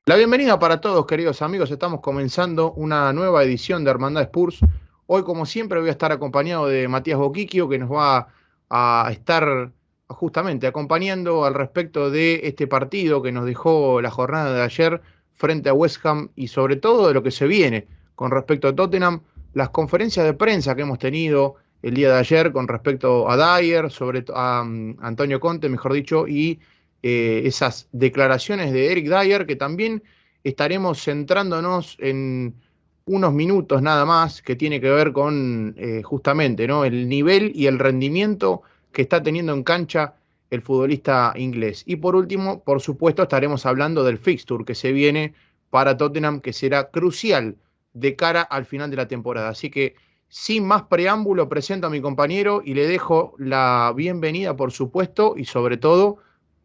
La bienvenida para todos, queridos amigos. Estamos comenzando una nueva edición de Hermandad Spurs. Hoy, como siempre, voy a estar acompañado de Matías Boquiquio, que nos va a estar justamente acompañando al respecto de este partido que nos dejó la jornada de ayer frente a West Ham y sobre todo de lo que se viene con respecto a Tottenham, las conferencias de prensa que hemos tenido el día de ayer con respecto a Dyer, a Antonio Conte, mejor dicho, y esas declaraciones de Eric Dyer, que también estaremos centrándonos en unos minutos nada más, que tiene que ver con justamente, ¿no?, el nivel y el rendimiento que está teniendo en cancha el futbolista inglés. Y por último, por supuesto, estaremos hablando del fixture que se viene para Tottenham, que será crucial de cara al final de la temporada. Así que, sin más preámbulo, presento a mi compañero y le dejo la bienvenida, por supuesto, y sobre todo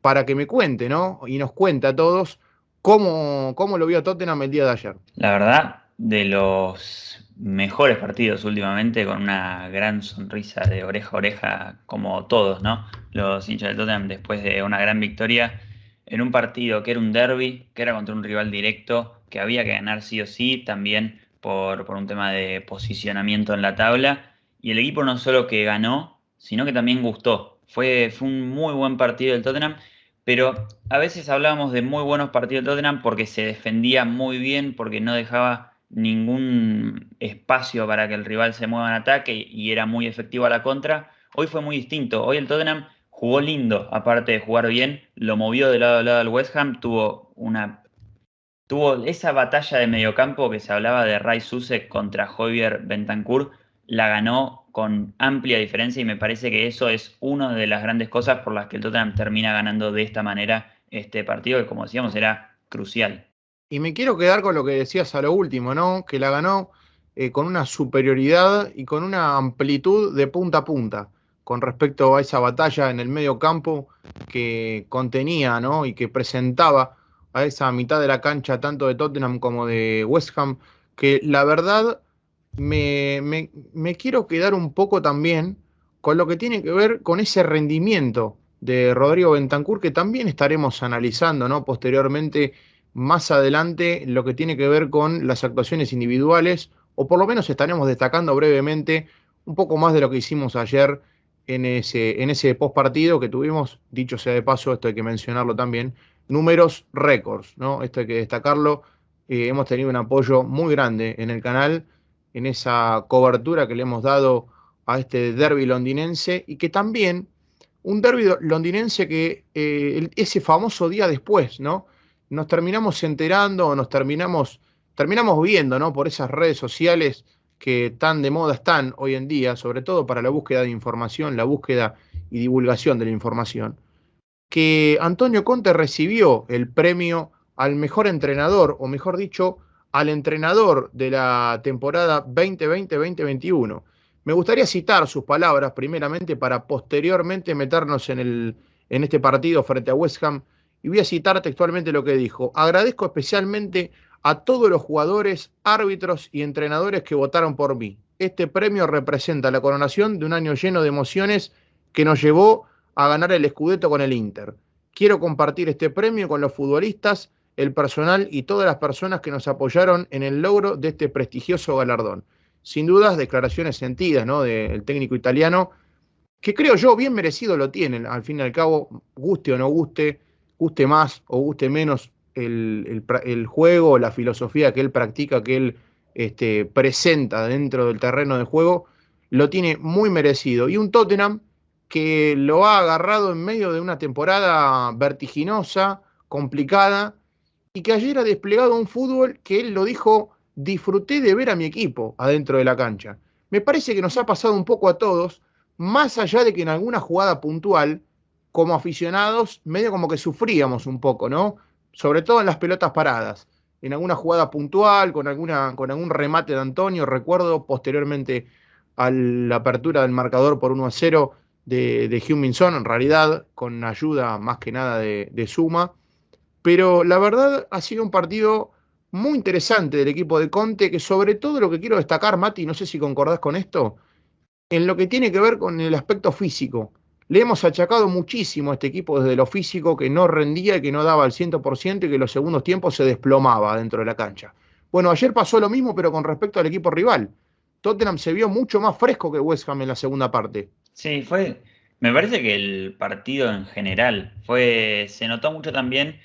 para que me cuente, ¿no? Y nos cuente a todos cómo lo vio Tottenham el día de ayer. La verdad, de los mejores partidos últimamente, con una gran sonrisa de oreja a oreja, como todos, ¿no? Los hinchas del Tottenham después de una gran victoria en un partido que era un derby, que era contra un rival directo, que había que ganar sí o sí, también por un tema de posicionamiento en la tabla. Y el equipo no solo que ganó, sino que también gustó. Fue un muy buen partido del Tottenham. Pero a veces hablábamos de muy buenos partidos de Tottenham porque se defendía muy bien, porque no dejaba ningún espacio para que el rival se mueva en ataque y era muy efectivo a la contra. Hoy fue muy distinto. Hoy el Tottenham jugó lindo, aparte de jugar bien, lo movió de lado a lado al West Ham, tuvo esa batalla de mediocampo que se hablaba de Ray Susek contra Javier Bentancur, la ganó con amplia diferencia y me parece que eso es una de las grandes cosas por las que el Tottenham termina ganando de esta manera este partido que, como decíamos, era crucial. Y me quiero quedar con lo que decías a lo último, ¿no? Que la ganó con una superioridad y con una amplitud de punta a punta con respecto a esa batalla en el medio campo que contenía, ¿no?, y que presentaba a esa mitad de la cancha tanto de Tottenham como de West Ham, que la verdad me quiero quedar un poco también con lo que tiene que ver con ese rendimiento de Rodrigo Bentancur, que también estaremos analizando, ¿no?, posteriormente más adelante, lo que tiene que ver con las actuaciones individuales, o por lo menos estaremos destacando brevemente un poco más de lo que hicimos ayer en ese post partido que tuvimos, dicho sea de paso, esto hay que mencionarlo también, números récords, ¿no? Esto hay que destacarlo. Hemos tenido un apoyo muy grande en el canal, en esa cobertura que le hemos dado a este derby londinense y que también un derby londinense que ese famoso día después, ¿no?, nos terminamos enterando o terminamos viendo, ¿no?, por esas redes sociales que tan de moda están hoy en día, sobre todo para la búsqueda de información, la búsqueda y divulgación de la información, que Antonio Conte recibió el premio al mejor entrenador, o mejor dicho, al entrenador de la temporada 2020-2021. Me gustaría citar sus palabras primeramente para posteriormente meternos en este partido frente a West Ham, y voy a citar textualmente lo que dijo. Agradezco especialmente a todos los jugadores, árbitros y entrenadores que votaron por mí. Este premio representa la coronación de un año lleno de emociones que nos llevó a ganar el Scudetto con el Inter. Quiero compartir este premio con los futbolistas, el personal y todas las personas que nos apoyaron en el logro de este prestigioso galardón. Sin dudas, declaraciones sentidas, ¿no?, del técnico italiano, que creo yo bien merecido lo tienen, al fin y al cabo, guste o no guste, guste más o guste menos el juego, la filosofía que él practica, que él presenta dentro del terreno de juego, lo tiene muy merecido. Y un Tottenham que lo ha agarrado en medio de una temporada vertiginosa, complicada, y que ayer ha desplegado un fútbol que él lo dijo, disfruté de ver a mi equipo adentro de la cancha. Me parece que nos ha pasado un poco a todos, más allá de que en alguna jugada puntual, como aficionados, medio como que sufríamos un poco, ¿no? Sobre todo en las pelotas paradas. En alguna jugada puntual, con algún remate de Antonio, recuerdo posteriormente a la apertura del marcador por 1-0 de Heung-min Son, en realidad con ayuda más que nada de Suma. Pero la verdad ha sido un partido muy interesante del equipo de Conte, que sobre todo lo que quiero destacar, Mati, no sé si concordás con esto, en lo que tiene que ver con el aspecto físico. Le hemos achacado muchísimo a este equipo desde lo físico, que no rendía y que no daba al 100% y que los segundos tiempos se desplomaba dentro de la cancha. Bueno, ayer pasó lo mismo, pero con respecto al equipo rival. Tottenham se vio mucho más fresco que West Ham en la segunda parte. Sí, me parece que el partido en general se notó mucho también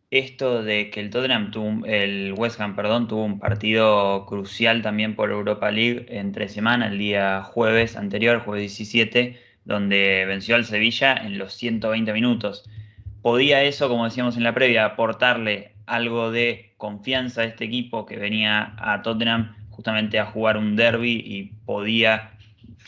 esto de que el West Ham, perdón, tuvo un partido crucial también por Europa League entre semana, el día jueves anterior, jueves 17, donde venció al Sevilla en los 120 minutos. Podía eso, como decíamos en la previa, aportarle algo de confianza a este equipo que venía a Tottenham justamente a jugar un derby y podía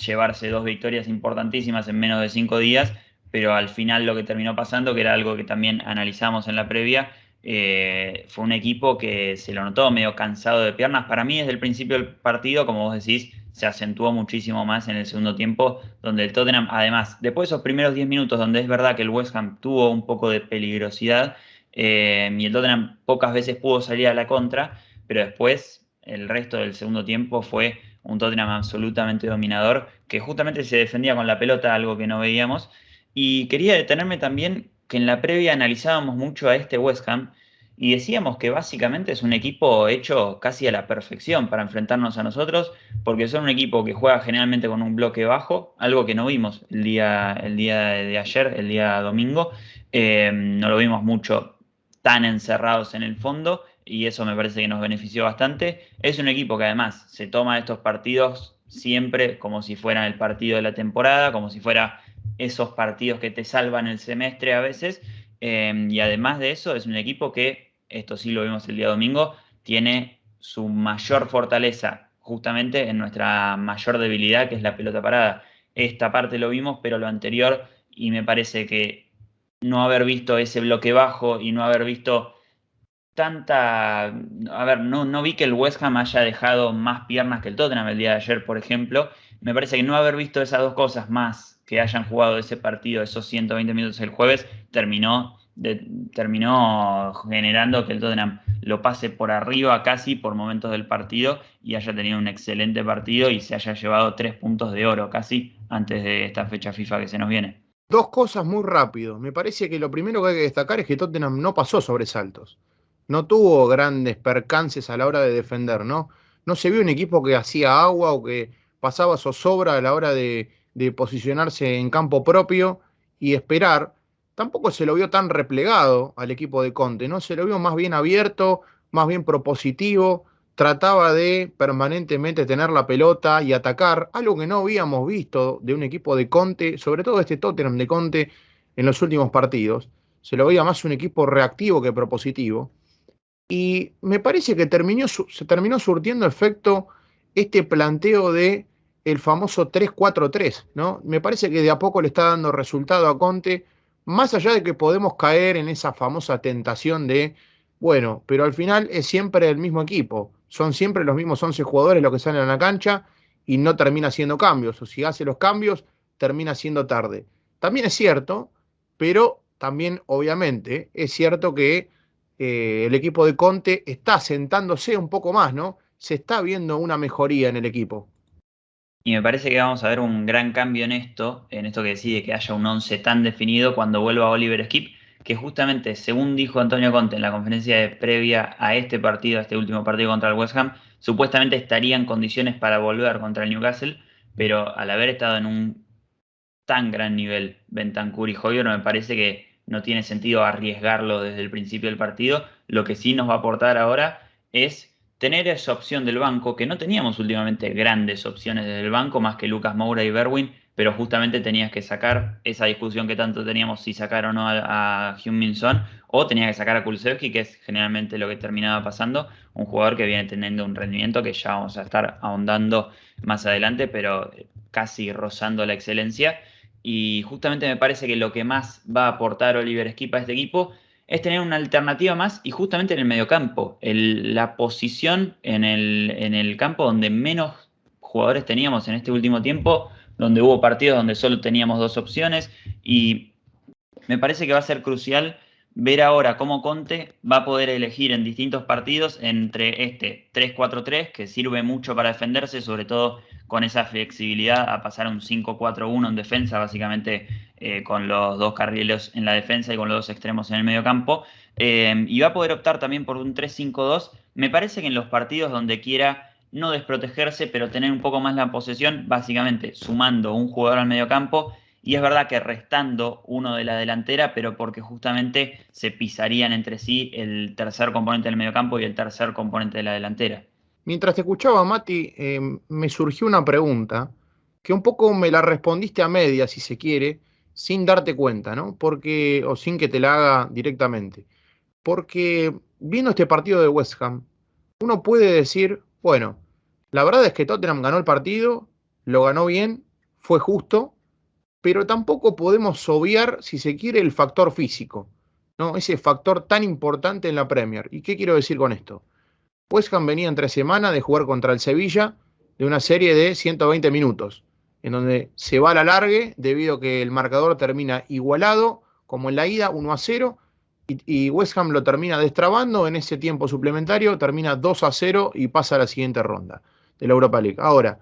llevarse dos victorias importantísimas en menos de 5 días, pero al final lo que terminó pasando, que era algo que también analizamos en la previa, fue un equipo que se lo notó medio cansado de piernas. Para mí, desde el principio del partido, como vos decís, se acentuó muchísimo más en el segundo tiempo, donde el Tottenham, además, después de esos primeros 10 minutos, donde es verdad que el West Ham tuvo un poco de peligrosidad, y el Tottenham pocas veces pudo salir a la contra, pero después el resto del segundo tiempo fue un Tottenham absolutamente dominador, que justamente se defendía con la pelota, algo que no veíamos. Y quería detenerme también que en la previa analizábamos mucho a este West Ham y decíamos que básicamente es un equipo hecho casi a la perfección para enfrentarnos a nosotros, porque son un equipo que juega generalmente con un bloque bajo, algo que no vimos el día de ayer, el día domingo. No lo vimos mucho tan encerrados en el fondo y eso me parece que nos benefició bastante. Es un equipo que además se toma estos partidos siempre como si fueran el partido de la temporada, como si fuera esos partidos que te salvan el semestre a veces. Y además de eso, es un equipo que, esto sí lo vimos el día domingo, tiene su mayor fortaleza justamente en nuestra mayor debilidad, que es la pelota parada. Esta parte lo vimos, pero lo anterior, y me parece que no haber visto ese bloque bajo y no haber visto tanta. A ver, no vi que el West Ham haya dejado más piernas que el Tottenham el día de ayer, por ejemplo. Me parece que no haber visto esas dos cosas más que hayan jugado ese partido, esos 120 minutos el jueves, terminó generando que el Tottenham lo pase por arriba casi por momentos del partido y haya tenido un excelente partido y se haya llevado 3 puntos de oro casi antes de esta fecha FIFA que se nos viene. Dos cosas muy rápido. Me parece que lo primero que hay que destacar es que Tottenham no pasó sobresaltos. No tuvo grandes percances a la hora de defender, ¿no? No se vio un equipo que hacía agua o que pasaba zozobra a la hora de posicionarse en campo propio y esperar. Tampoco se lo vio tan replegado al equipo de Conte, ¿no? Se lo vio más bien abierto, más bien propositivo, trataba de permanentemente tener la pelota y atacar, algo que no habíamos visto de un equipo de Conte, sobre todo este Tottenham de Conte en los últimos partidos. Se lo veía más un equipo reactivo que propositivo. Y me parece que se terminó surtiendo efecto este planteo de el famoso 3-4-3, ¿no? Me parece que de a poco le está dando resultado a Conte, más allá de que podemos caer en esa famosa tentación de, bueno, pero al final es siempre el mismo equipo, son siempre los mismos 11 jugadores los que salen a la cancha y no termina haciendo cambios, o si hace los cambios, termina siendo tarde. También es cierto, pero también obviamente es cierto que el equipo de Conte está sentándose un poco más, ¿no? Se está viendo una mejoría en el equipo. Y me parece que vamos a ver un gran cambio en esto que decide que haya un 11 tan definido cuando vuelva Oliver Skip, que justamente, según dijo Antonio Conte en la conferencia previa a este partido, a este último partido contra el West Ham, supuestamente estaría en condiciones para volver contra el Newcastle, pero al haber estado en un tan gran nivel Bentancur y Højbjerg, me parece que no tiene sentido arriesgarlo desde el principio del partido. Lo que sí nos va a aportar ahora es tener esa opción del banco, que no teníamos últimamente grandes opciones desde el banco, más que Lucas Moura y Berwin, pero justamente tenías que sacar esa discusión que tanto teníamos si sacar o no a Heung-min Son, o tenías que sacar a Kulusevski, que es generalmente lo que terminaba pasando, un jugador que viene teniendo un rendimiento que ya vamos a estar ahondando más adelante, pero casi rozando la excelencia. Y justamente me parece que lo que más va a aportar Oliver Skip a este equipo es tener una alternativa más y justamente en el mediocampo, la posición en el campo donde menos jugadores teníamos en este último tiempo, donde hubo partidos donde solo teníamos dos opciones y me parece que va a ser crucial ver ahora cómo Conte va a poder elegir en distintos partidos entre este 3-4-3, que sirve mucho para defenderse, sobre todo con esa flexibilidad a pasar a un 5-4-1 en defensa, básicamente con los dos carrileros en la defensa y con los dos extremos en el medio campo. Y va a poder optar también por un 3-5-2. Me parece que en los partidos donde quiera no desprotegerse, pero tener un poco más la posesión, básicamente sumando un jugador al medio campo y es verdad que restando uno de la delantera, pero porque justamente se pisarían entre sí el tercer componente del mediocampo y el tercer componente de la delantera. Mientras te escuchaba, Mati, me surgió una pregunta que un poco me la respondiste a media, si se quiere, sin darte cuenta, ¿no? Porque, o sin que te la haga directamente. Porque viendo este partido de West Ham, uno puede decir, bueno, la verdad es que Tottenham ganó el partido, lo ganó bien, fue justo, pero tampoco podemos obviar, si se quiere, el factor físico, ¿no? Ese factor tan importante en la Premier. ¿Y qué quiero decir con esto? West Ham venía entre semana de jugar contra el Sevilla de una serie de 120 minutos, en donde se va a la largue debido a que el marcador termina igualado, como en la ida, 1-0, y West Ham lo termina destrabando en ese tiempo suplementario, termina 2-0 y pasa a la siguiente ronda de la Europa League. Ahora,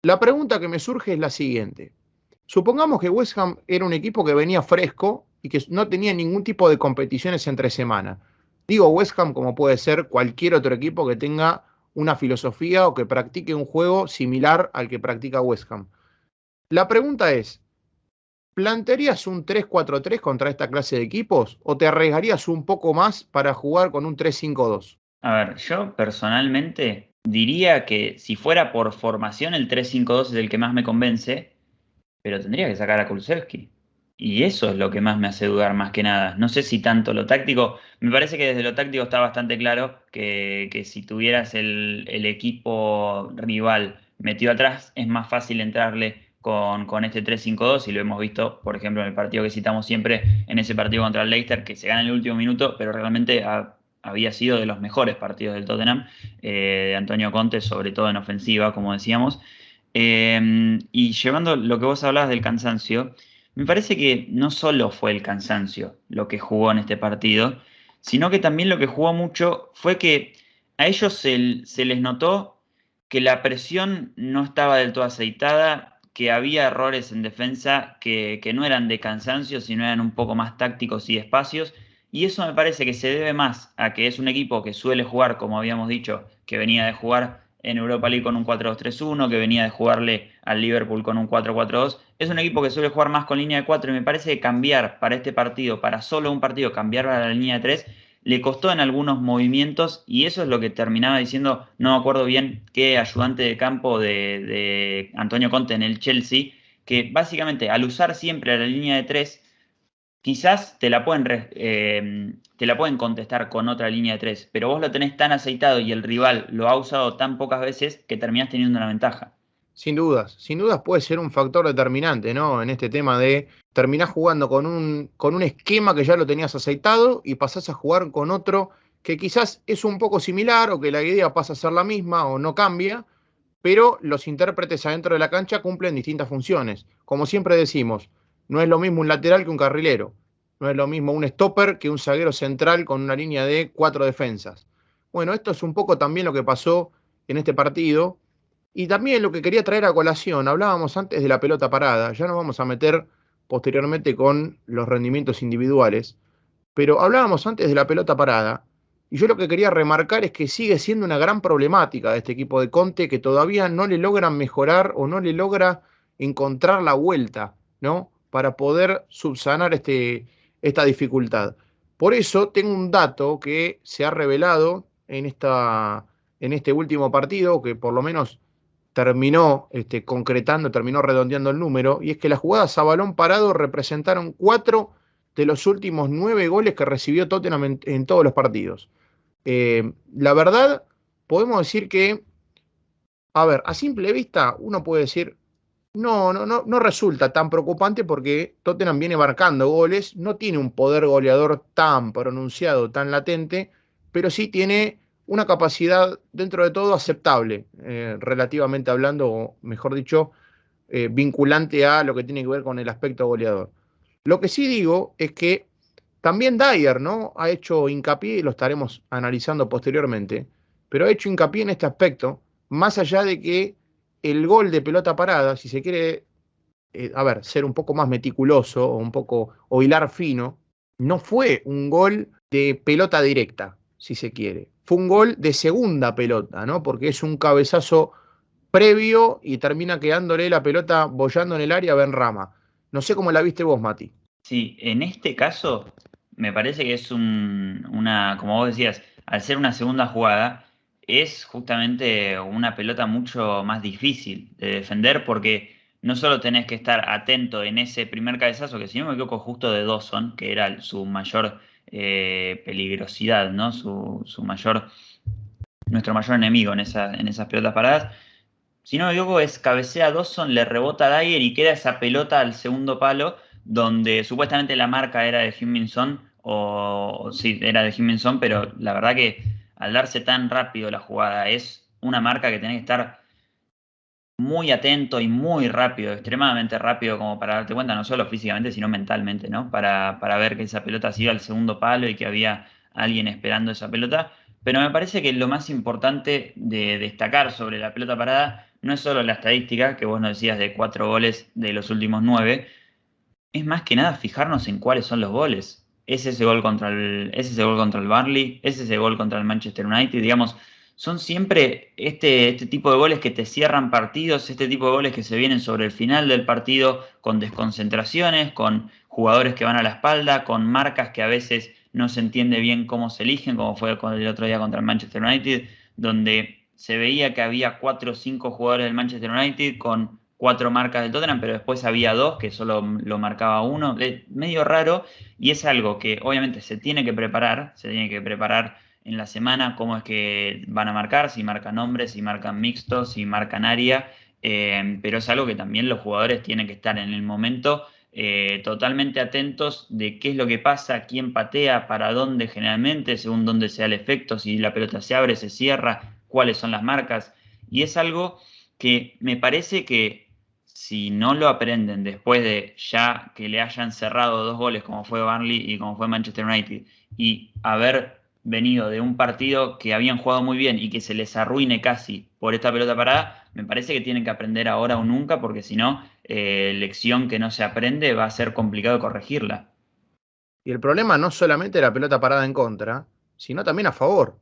la pregunta que me surge es la siguiente. Supongamos que West Ham era un equipo que venía fresco y que no tenía ningún tipo de competiciones entre semana. Digo West Ham como puede ser cualquier otro equipo que tenga una filosofía o que practique un juego similar al que practica West Ham. La pregunta es, ¿plantearías un 3-4-3 contra esta clase de equipos o te arriesgarías un poco más para jugar con un 3-5-2? A ver, yo personalmente diría que si fuera por formación el 3-5-2 es el que más me convence, pero tendría que sacar a Kulusevski. Y eso es lo que más me hace dudar más que nada. No sé si tanto lo táctico, me parece que desde lo táctico está bastante claro que si tuvieras el equipo rival metido atrás, es más fácil entrarle con este 3-5-2 y lo hemos visto, por ejemplo, en el partido que citamos siempre, en ese partido contra el Leicester, que se gana en el último minuto, pero realmente había sido de los mejores partidos del Tottenham, de Antonio Conte, sobre todo en ofensiva, como decíamos. Y llevando lo que vos hablabas del cansancio, me parece que no solo fue el cansancio lo que jugó en este partido, sino que también lo que jugó mucho fue que a ellos se les notó que la presión no estaba del todo aceitada, que había errores en defensa que no eran de cansancio, sino eran un poco más tácticos y espacios. Y eso me parece que se debe más a que es un equipo que suele jugar, como habíamos dicho, que venía de jugar en Europa League con un 4-2-3-1, que venía de jugarle al Liverpool con un 4-4-2. Es un equipo que suele jugar más con línea de 4 y me parece que cambiar para este partido, para solo un partido, cambiar a la línea de 3, le costó en algunos movimientos y eso es lo que terminaba diciendo, no me acuerdo bien qué ayudante de campo de Antonio Conte en el Chelsea, que básicamente al usar siempre la línea de 3 quizás te la pueden contestar con otra línea de 3, pero vos lo tenés tan aceitado y el rival lo ha usado tan pocas veces que terminás teniendo una ventaja. Sin dudas puede ser un factor determinante, ¿no? En este tema de terminar jugando con un esquema que ya lo tenías aceitado y pasás a jugar con otro que quizás es un poco similar o que la idea pasa a ser la misma o no cambia, pero los intérpretes adentro de la cancha cumplen distintas funciones. Como siempre decimos, no es lo mismo un lateral que un carrilero, no es lo mismo un stopper que un zaguero central con una línea de 4 defensas. Bueno, esto es un poco también lo que pasó en este partido y también lo que quería traer a colación, hablábamos antes de la pelota parada, ya nos vamos a meter posteriormente con los rendimientos individuales, pero hablábamos antes de la pelota parada, y yo lo que quería remarcar es que sigue siendo una gran problemática de este equipo de Conte que todavía no le logran mejorar o no le logra encontrar la vuelta, ¿no? Para poder subsanar esta dificultad. Por eso tengo un dato que se ha revelado en este último partido, que por lo menos terminó concretando, terminó redondeando el número, y es que las jugadas a balón parado representaron 4 de los últimos 9 goles que recibió Tottenham en todos los partidos. La verdad, podemos decir que, a ver, a simple vista, uno puede decir, no resulta tan preocupante porque Tottenham viene marcando goles, no tiene un poder goleador tan pronunciado, tan latente, pero sí tiene una capacidad dentro de todo aceptable, relativamente hablando, o mejor dicho, vinculante a lo que tiene que ver con el aspecto goleador. Lo que sí digo es que También Dyer, ¿no? Ha hecho hincapié, y lo estaremos analizando posteriormente, pero ha hecho hincapié en este aspecto, más allá de que el gol de pelota parada, si se quiere, a ver, ser un poco más meticuloso o un poco, o hilar fino, no fue un gol de pelota directa, si se quiere. Fue un gol de segunda pelota, ¿no? Porque es un cabezazo previo y termina quedándole la pelota boyando en el área a Benrahma. No sé cómo la viste vos, Mati. Sí, en este caso me parece que es como vos decías, al ser una segunda jugada, es justamente una pelota mucho más difícil de defender porque no solo tenés que estar atento en ese primer cabezazo, que si no me equivoco justo de Dawson, que era su mayor peligrosidad, ¿no? Nuestro mayor enemigo en esas pelotas paradas. Si no me equivoco, es cabecea Dawson, le rebota a Dyer y queda esa pelota al segundo palo, donde supuestamente la marca era de Heung-min Son, o sí, era de Heung-min Son, pero la verdad que al darse tan rápido la jugada, es una marca que tenés que estar muy atento y muy rápido, extremadamente rápido como para darte cuenta, no solo físicamente, sino mentalmente, ¿no? Para ver que esa pelota se iba al segundo palo y que había alguien esperando esa pelota. Pero me parece que lo más importante de destacar sobre la pelota parada no es solo la estadística, que vos nos decías de 4 goles de los últimos 9, es más que nada fijarnos en cuáles son los goles. Es ese gol contra el Burnley, es ese gol contra el Manchester United, digamos, son siempre este tipo de goles que te cierran partidos, este tipo de goles que se vienen sobre el final del partido con desconcentraciones, con jugadores que van a la espalda, con marcas que a veces no se entiende bien cómo se eligen, como fue el otro día contra el Manchester United, donde se veía que había 4 o 5 jugadores del Manchester United con 4 marcas del Tottenham, pero después había 2 que solo lo marcaba uno. Es medio raro y es algo que obviamente se tiene que preparar en la semana cómo es que van a marcar, si marcan hombres, si marcan mixtos, si marcan área, pero es algo que también los jugadores tienen que estar en el momento totalmente atentos de qué es lo que pasa, quién patea, para dónde generalmente, según dónde sea el efecto, si la pelota se abre, se cierra, cuáles son las marcas. Y es algo que me parece que si no lo aprenden después de ya que le hayan cerrado 2 goles como fue Burnley y como fue Manchester United y haber venido de un partido que habían jugado muy bien y que se les arruine casi por esta pelota parada, me parece que tienen que aprender ahora o nunca porque si no, lección que no se aprende va a ser complicado corregirla. Y el problema no solamente la pelota parada en contra, sino también a favor.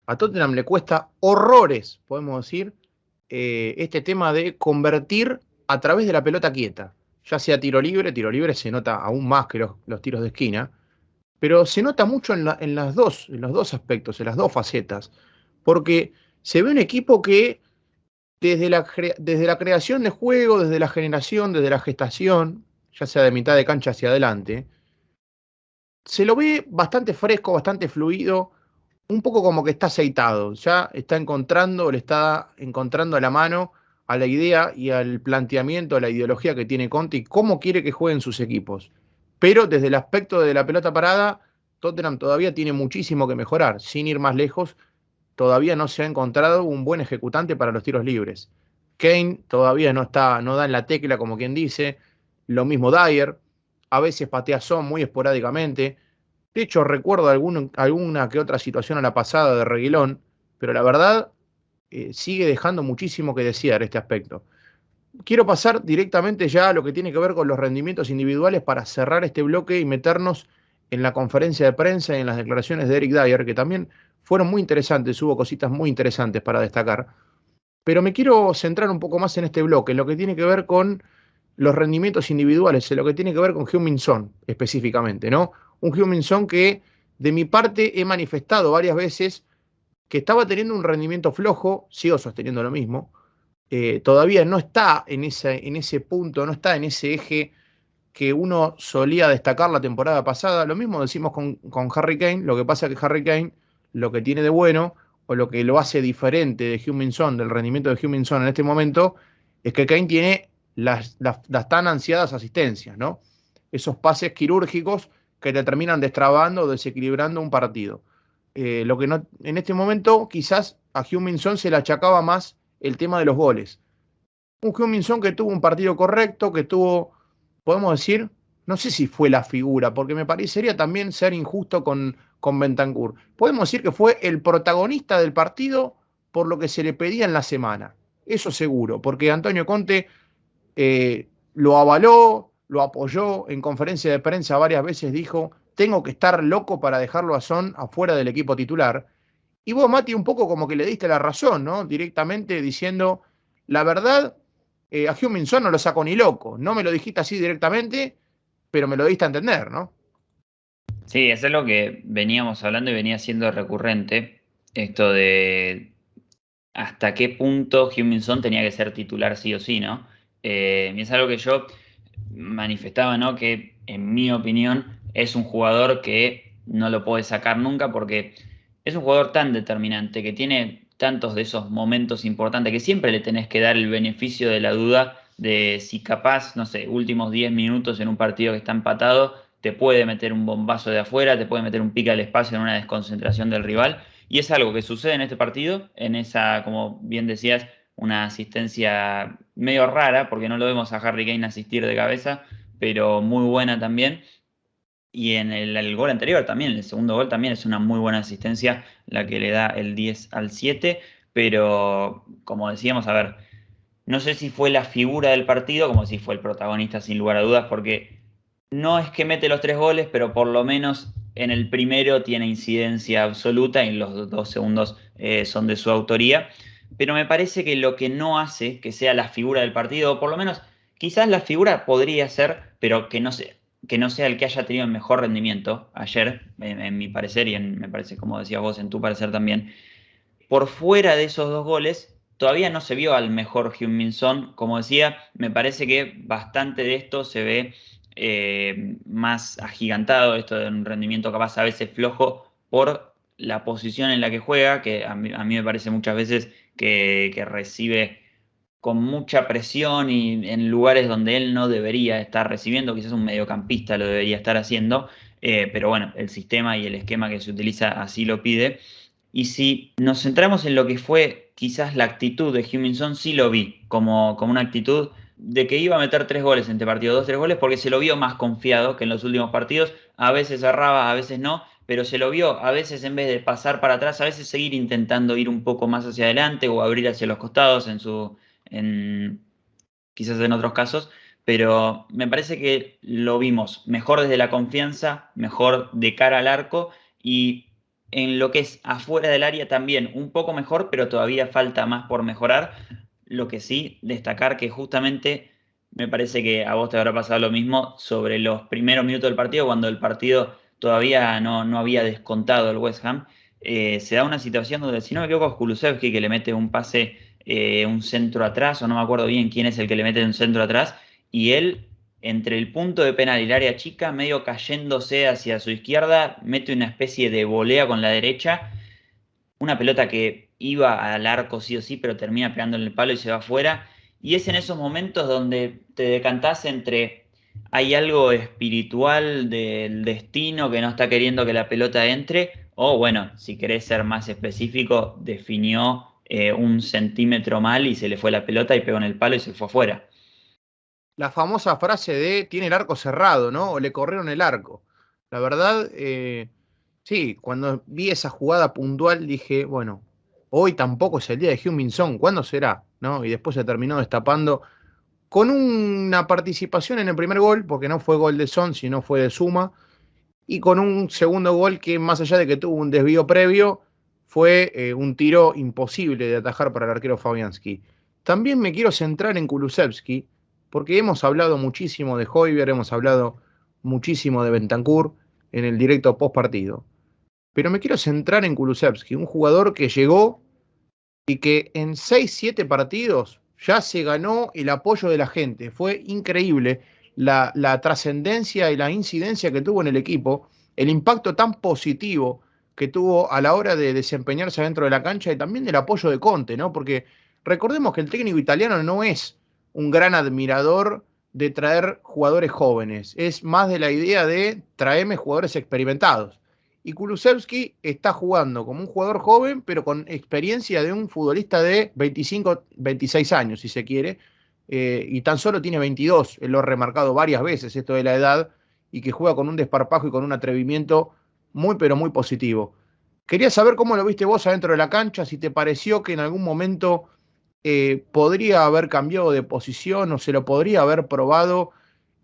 A Tottenham le cuesta horrores, podemos decir, este tema de convertir a través de la pelota quieta, ya sea tiro libre se nota aún más que los tiros de esquina, pero se nota mucho en los dos aspectos, en las dos facetas, porque se ve un equipo que desde la creación de juego, desde la generación, desde la gestación, ya sea de mitad de cancha hacia adelante, se lo ve bastante fresco, bastante fluido, un poco como que está aceitado, ya está encontrando, le está encontrando la mano a la idea y al planteamiento, a la ideología que tiene Conte y cómo quiere que jueguen sus equipos. Pero desde el aspecto de la pelota parada, Tottenham todavía tiene muchísimo que mejorar. Sin ir más lejos, todavía no se ha encontrado un buen ejecutante para los tiros libres. Kane todavía no está, no da en la tecla, como quien dice. Lo mismo Dyer. A veces patea Son muy esporádicamente. De hecho, recuerdo alguna que otra situación a la pasada de Reguilón, pero la verdad sigue dejando muchísimo que desear este aspecto. Quiero pasar directamente ya a lo que tiene que ver con los rendimientos individuales para cerrar este bloque y meternos en la conferencia de prensa y en las declaraciones de Eric Dyer, que también fueron muy interesantes, hubo cositas muy interesantes para destacar. Pero me quiero centrar un poco más en este bloque, en lo que tiene que ver con los rendimientos individuales, en lo que tiene que ver con Heung-min Son específicamente, ¿no? Un Heung-min Son que de mi parte he manifestado varias veces que estaba teniendo un rendimiento flojo, sigo sosteniendo lo mismo, todavía no está en ese punto, no está en ese eje que uno solía destacar la temporada pasada. Lo mismo decimos con Harry Kane, lo que pasa es que Harry Kane lo que tiene de bueno o lo que lo hace diferente de Heung-min Son, del rendimiento de Heung-min Son en este momento, es que Kane tiene las tan ansiadas asistencias, ¿no? Esos pases quirúrgicos que te terminan destrabando o desequilibrando un partido. Lo que no, en este momento quizás a Heung-min Son se le achacaba más el tema de los goles. Un Heung-min Son que tuvo un partido correcto, que tuvo, podemos decir, no sé si fue la figura, porque me parecería también ser injusto con Bentancur. Podemos decir que fue el protagonista del partido por lo que se le pedía en la semana. Eso seguro, porque Antonio Conte lo avaló, lo apoyó en conferencia de prensa varias veces, dijo, tengo que estar loco para dejarlo a Son afuera del equipo titular. Y vos, Mati, un poco como que le diste la razón, ¿no? Directamente diciendo, la verdad, a Heung-min Son no lo saco ni loco. No me lo dijiste así directamente, pero me lo diste a entender, ¿no? Sí, es algo que veníamos hablando y venía siendo recurrente, esto de hasta qué punto Heung-min Son tenía que ser titular sí o sí, ¿no? Y es algo que yo manifestaba, ¿no? Que en mi opinión es un jugador que no lo puedes sacar nunca porque es un jugador tan determinante, que tiene tantos de esos momentos importantes, que siempre le tenés que dar el beneficio de la duda de si capaz, no sé, últimos 10 minutos en un partido que está empatado, te puede meter un bombazo de afuera, te puede meter un pique al espacio en una desconcentración del rival. Y es algo que sucede en este partido, en esa, como bien decías, una asistencia medio rara, porque no lo vemos a Harry Kane asistir de cabeza, pero muy buena también. Y en el gol anterior también, el segundo gol también es una muy buena asistencia, la que le da el 10-7, pero como decíamos, a ver, no sé si fue la figura del partido, como si fue el protagonista sin lugar a dudas, porque no es que mete los 3 goles, pero por lo menos en el primero tiene incidencia absoluta y los 2 segundos son de su autoría. Pero me parece que lo que no hace que sea la figura del partido, o por lo menos quizás la figura podría ser, pero que no sea el que haya tenido el mejor rendimiento ayer, en mi parecer, y me parece, como decías vos, en tu parecer también, por fuera de esos 2 goles, todavía no se vio al mejor Heung-min Son. Como decía, me parece que bastante de esto se ve más agigantado, esto de un rendimiento capaz a veces flojo por la posición en la que juega, que a mí me parece muchas veces que recibe con mucha presión y en lugares donde él no debería estar recibiendo, quizás un mediocampista lo debería estar haciendo, pero bueno, el sistema y el esquema que se utiliza así lo pide. Y si nos centramos en lo que fue quizás la actitud de Heung-min Son, sí lo vi como una actitud de que iba a meter 3 goles en este partido, 2, 3 goles, porque se lo vio más confiado que en los últimos partidos. A veces erraba, a veces no, pero se lo vio a veces en vez de pasar para atrás, a veces seguir intentando ir un poco más hacia adelante o abrir hacia los costados en, quizás en otros casos. Pero me parece que lo vimos mejor desde la confianza, mejor de cara al arco y en lo que es afuera del área también un poco mejor, pero todavía falta más por mejorar. Lo que sí, destacar que justamente me parece que a vos te habrá pasado lo mismo sobre los primeros minutos del partido, cuando el partido todavía no había descontado el West Ham. Se da una situación donde, si no me equivoco, es Kulusevski que le mete un pase, un centro atrás, o no me acuerdo bien quién es el que le mete un centro atrás, y él entre el punto de penal y el área chica, medio cayéndose hacia su izquierda, mete una especie de volea con la derecha, una pelota que iba al arco sí o sí, pero termina pegando en el palo y se va afuera. Y es en esos momentos donde te decantás entre hay algo espiritual del destino que no está queriendo que la pelota entre, o bueno, si querés ser más específico, definió un centímetro mal y se le fue la pelota y pegó en el palo y se fue afuera. La famosa frase de tiene el arco cerrado, ¿no? O le corrieron el arco. La verdad, sí, cuando vi esa jugada puntual dije, bueno, hoy tampoco es el día de Heung-min Son, ¿cuándo será? ¿No? Y después se terminó destapando con una participación en el primer gol, porque no fue gol de Son, sino fue de Suma, y con un segundo gol que más allá de que tuvo un desvío previo, fue un tiro imposible de atajar para el arquero Fabianski. También me quiero centrar en Kulusevski, porque hemos hablado muchísimo de Højbjerg, hemos hablado muchísimo de Bentancur en el directo post partido. Pero me quiero centrar en Kulusevski, un jugador que llegó y que en 6 7 partidos ya se ganó el apoyo de la gente. Fue increíble la trascendencia y la incidencia que tuvo en el equipo, el impacto tan positivo que tuvo a la hora de desempeñarse dentro de la cancha y también del apoyo de Conte, ¿no? Porque recordemos que el técnico italiano no es un gran admirador de traer jugadores jóvenes, es más de la idea de traerme jugadores experimentados. Y Kulusevski está jugando como un jugador joven, pero con experiencia de un futbolista de 25, 26 años, si se quiere, y tan solo tiene 22. Él lo ha remarcado varias veces, esto de la edad, y que juega con un desparpajo y con un atrevimiento muy, pero muy positivo. Quería saber cómo lo viste vos adentro de la cancha, si te pareció que en algún momento podría haber cambiado de posición o se lo podría haber probado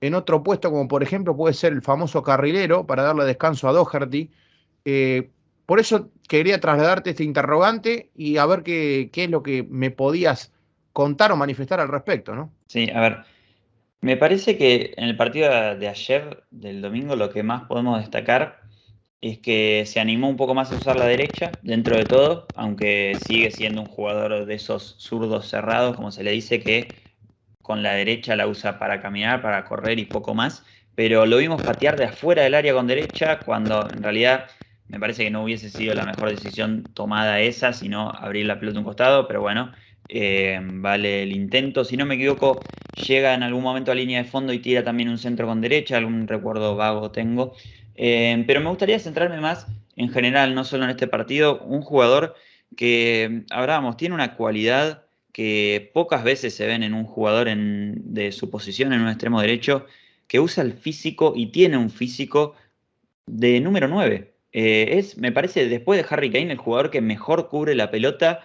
en otro puesto, como por ejemplo puede ser el famoso carrilero, para darle descanso a Doherty. Eh, por eso quería trasladarte este interrogante y a ver qué es lo que me podías contar o manifestar al respecto, ¿no? Sí, a ver, me parece que en el partido de ayer, del domingo, lo que más podemos destacar es que se animó un poco más a usar la derecha dentro de todo, aunque sigue siendo un jugador de esos zurdos cerrados, como se le dice, que con la derecha la usa para caminar, para correr y poco más, pero lo vimos patear de afuera del área con derecha cuando en realidad me parece que no hubiese sido la mejor decisión tomada esa, sino abrir la pelota a un costado, pero bueno, vale el intento. Si no me equivoco, llega en algún momento a línea de fondo y tira también un centro con derecha, algún recuerdo vago tengo. Pero me gustaría centrarme más en general, no solo en este partido, un jugador que, hablábamos, tiene una cualidad que pocas veces se ven en un jugador de su posición en un extremo derecho, que usa el físico y tiene un físico de número 9. Me parece, después de Harry Kane, el jugador que mejor cubre la pelota.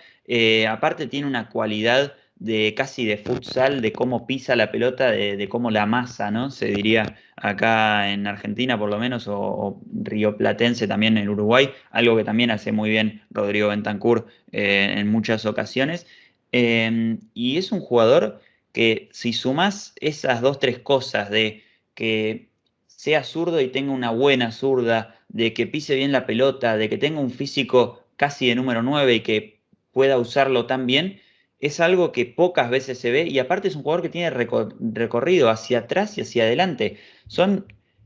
Aparte tiene una cualidad de casi de futsal, de cómo pisa la pelota, de cómo la amasa, ¿no? Se diría acá en Argentina por lo menos, o rioplatense también en Uruguay, algo que también hace muy bien Rodrigo Bentancur en muchas ocasiones. Y es un jugador que si sumás esas dos, tres cosas de que sea zurdo y tenga una buena zurda, de que pise bien la pelota, de que tenga un físico casi de número 9 y que pueda usarlo tan bien, es algo que pocas veces se ve y aparte es un jugador que tiene recorrido hacia atrás y hacia adelante.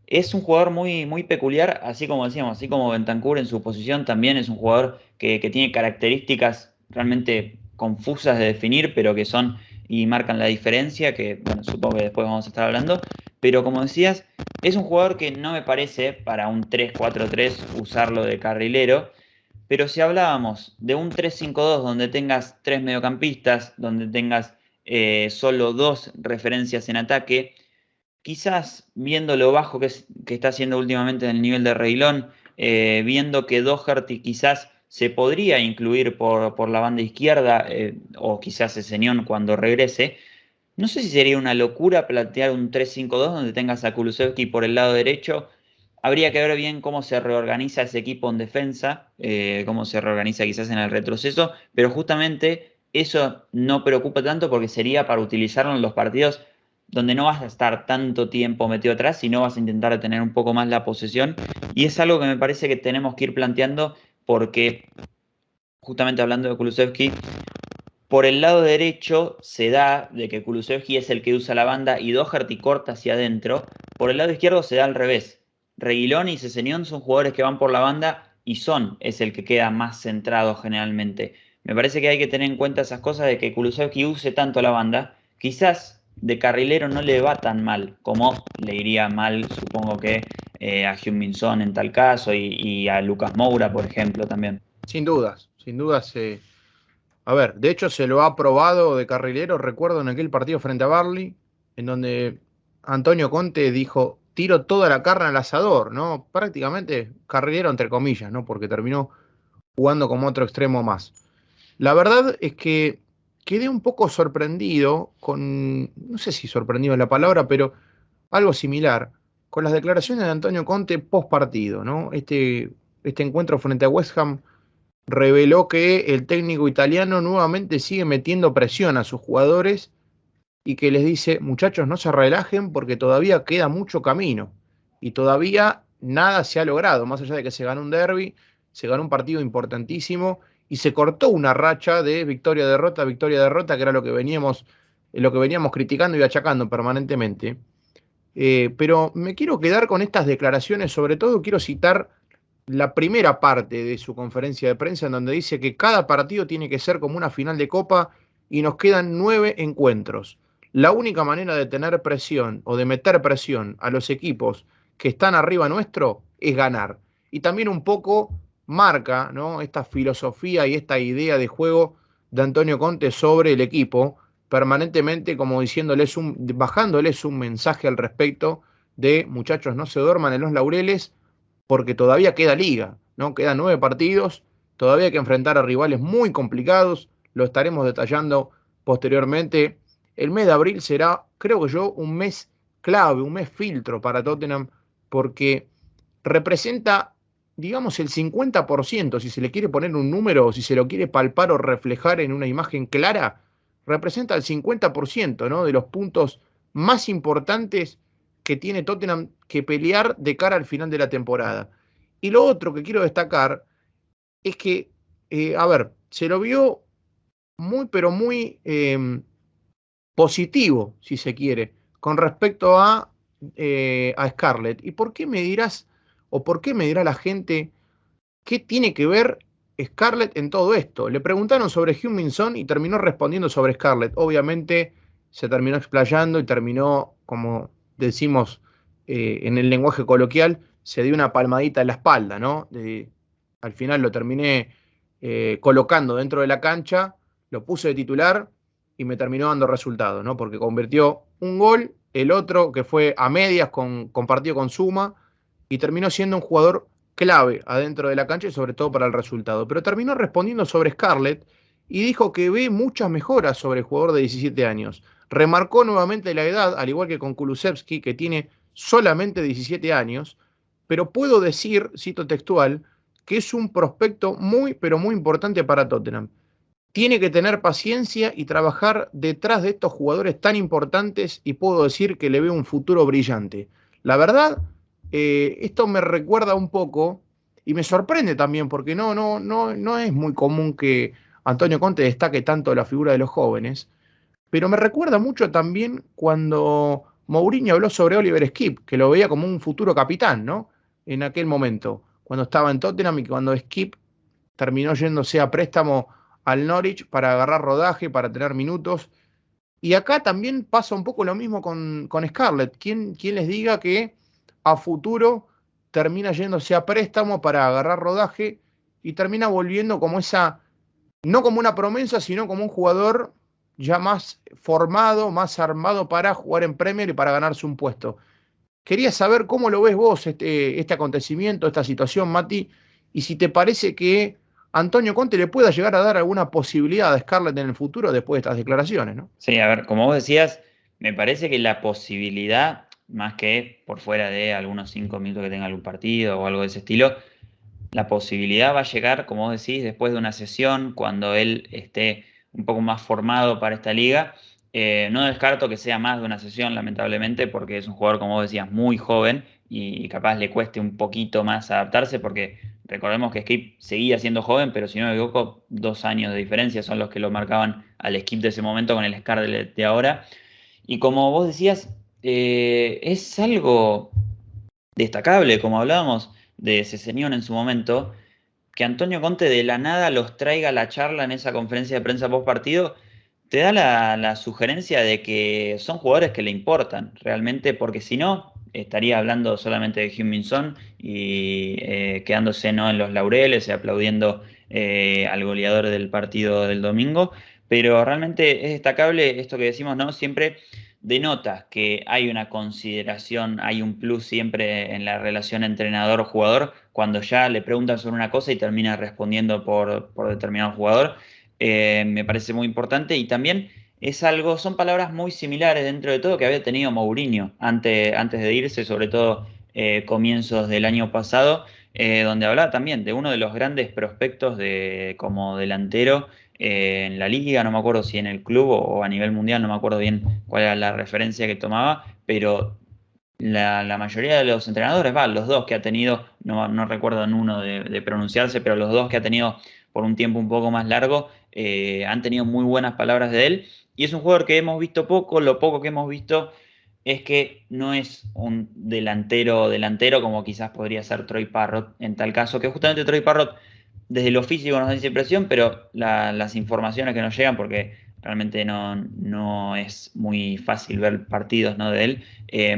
Es un jugador muy, muy peculiar, así como decíamos, así como Bentancur en su posición también es un jugador que tiene características realmente confusas de definir, pero que son y marcan la diferencia, que bueno, supongo que después vamos a estar hablando. Pero como decías, es un jugador que no me parece para un 3-4-3 usarlo de carrilero, pero si hablábamos de un 3-5-2 donde tengas tres mediocampistas, donde tengas solo dos referencias en ataque, quizás viendo lo bajo que está haciendo últimamente en el nivel de Reguilón, viendo que Doherty quizás se podría incluir por la banda izquierda, o quizás Señón cuando regrese, no sé si sería una locura plantear un 3-5-2 donde tengas a Kulusevski por el lado derecho. Habría que ver bien cómo se reorganiza ese equipo en defensa, cómo se reorganiza quizás en el retroceso, pero justamente eso no preocupa tanto porque sería para utilizarlo en los partidos donde no vas a estar tanto tiempo metido atrás, sino vas a intentar tener un poco más la posesión. Y es algo que me parece que tenemos que ir planteando porque, justamente hablando de Kulusevski, por el lado derecho se da de que Kulusevski es el que usa la banda y Doherty corta hacia adentro. Por el lado izquierdo se da al revés. Reguilón y Sessegnon son jugadores que van por la banda y es el que queda más centrado generalmente. Me parece que hay que tener en cuenta esas cosas de que Kulusevski use tanto la banda. Quizás de carrilero no le va tan mal como le iría mal, supongo que a Heung-min Son en tal caso y a Lucas Moura, por ejemplo, también. Sin dudas, sin dudas. A ver, de hecho se lo ha probado de carrilero, recuerdo en aquel partido frente a Barley, en donde Antonio Conte dijo, tiro toda la carne al asador, ¿no? Prácticamente carrilero entre comillas, ¿no? Porque terminó jugando como otro extremo más. La verdad es que quedé un poco sorprendido con, no sé si sorprendido es la palabra, pero algo similar, con las declaraciones de Antonio Conte post partido, ¿no? Este encuentro frente a West Ham reveló que el técnico italiano nuevamente sigue metiendo presión a sus jugadores y que les dice, muchachos, no se relajen porque todavía queda mucho camino y todavía nada se ha logrado, más allá de que se ganó un derby, se ganó un partido importantísimo y se cortó una racha de victoria, derrota, que era lo que veníamos criticando y achacando permanentemente. Pero me quiero quedar con estas declaraciones, sobre todo quiero citar la primera parte de su conferencia de prensa en donde dice que cada partido tiene que ser como una final de copa y nos quedan 9 encuentros. La única manera de tener presión o de meter presión a los equipos que están arriba nuestro es ganar. Y también un poco marca, ¿no?, esta filosofía y esta idea de juego de Antonio Conte sobre el equipo, permanentemente como bajándoles un mensaje al respecto de muchachos, no se duerman en los laureles, porque todavía queda liga, ¿no? Quedan 9 partidos, todavía hay que enfrentar a rivales muy complicados, lo estaremos detallando posteriormente. El mes de abril será, creo que yo, un mes clave, un mes filtro para Tottenham, porque representa, digamos, el 50%, si se le quiere poner un número, si se lo quiere palpar o reflejar en una imagen clara, representa el 50%, ¿no? De los puntos más importantes que tiene Tottenham que pelear de cara al final de la temporada. Y lo otro que quiero destacar es que, a ver, se lo vio muy, pero muy positivo, si se quiere, con respecto a Scarlett. ¿Y por qué me dirás, o por qué me dirá la gente, qué tiene que ver Scarlett en todo esto? Le preguntaron sobre Heung-min Son y terminó respondiendo sobre Scarlett. Obviamente se terminó explayando y terminó, como decimos en el lenguaje coloquial, se dio una palmadita en la espalda, ¿no? Al final lo terminé colocando dentro de la cancha, lo puse de titular y me terminó dando resultados, ¿no? Porque convirtió un gol, el otro que fue a medias, compartido con Suma, y terminó siendo un jugador clave adentro de la cancha y sobre todo para el resultado. Pero terminó respondiendo sobre Scarlett y dijo que ve muchas mejoras sobre el jugador de 17 años. Remarcó nuevamente la edad, al igual que con Kulusevski, que tiene solamente 17 años, pero puedo decir, cito textual, que es un prospecto muy, pero muy importante para Tottenham. Tiene que tener paciencia y trabajar detrás de estos jugadores tan importantes y puedo decir que le veo un futuro brillante. La verdad, esto me recuerda un poco y me sorprende también porque no es muy común que Antonio Conte destaque tanto la figura de los jóvenes, pero me recuerda mucho también cuando Mourinho habló sobre Oliver Skip, que lo veía como un futuro capitán, ¿no? En aquel momento, cuando estaba en Tottenham y cuando Skip terminó yéndose a préstamo al Norwich para agarrar rodaje, para tener minutos. Y acá también pasa un poco lo mismo con Scarlett. ¿Quién les diga que a futuro termina yéndose a préstamo para agarrar rodaje y termina volviendo como esa, no como una promesa, sino como un jugador ya más formado, más armado para jugar en Premier y para ganarse un puesto? Quería saber cómo lo ves vos este acontecimiento, esta situación, Mati, y si te parece que Antonio Conte le pueda llegar a dar alguna posibilidad a Scarlett en el futuro después de estas declaraciones, ¿no? Sí, a ver, como vos decías, me parece que la posibilidad, más que por fuera de algunos 5 minutos que tenga algún partido o algo de ese estilo, la posibilidad va a llegar, como vos decís, después de una sesión, cuando él esté un poco más formado para esta liga. No descarto que sea más de una sesión, lamentablemente, porque es un jugador, como vos decías, muy joven y capaz le cueste un poquito más adaptarse, porque recordemos que Skip seguía siendo joven, pero si no me equivoco, 2 años de diferencia son los que lo marcaban al Skip de ese momento con el Scarlett de ahora. Y como vos decías, es algo destacable, como hablábamos de Cesenión en su momento, que Antonio Conte de la nada los traiga a la charla en esa conferencia de prensa post partido, te da la sugerencia de que son jugadores que le importan realmente, porque si no, estaría hablando solamente de Heung-min Son y quedándose ¿no? en los laureles y aplaudiendo al goleador del partido del domingo. Pero realmente es destacable esto que decimos, ¿no? Siempre denota que hay una consideración, hay un plus siempre en la relación entrenador-jugador cuando ya le preguntan sobre una cosa y termina respondiendo por determinado jugador. Me parece muy importante y también es algo, son palabras muy similares dentro de todo que había tenido Mourinho antes de irse, sobre todo comienzos del año pasado, donde hablaba también de uno de los grandes prospectos como delantero en la liga, no me acuerdo si en el club o a nivel mundial, no me acuerdo bien cuál era la referencia que tomaba, pero la mayoría de los entrenadores, los dos que ha tenido, no recuerdo en uno de pronunciarse, pero los dos que ha tenido por un tiempo un poco más largo, han tenido muy buenas palabras de él. Y es un jugador que hemos visto poco, lo poco que hemos visto es que no es un delantero como quizás podría ser Troy Parrott en tal caso, que justamente Troy Parrott desde lo físico nos da esa impresión, pero las informaciones que nos llegan, porque realmente no es muy fácil ver partidos ¿no? de él,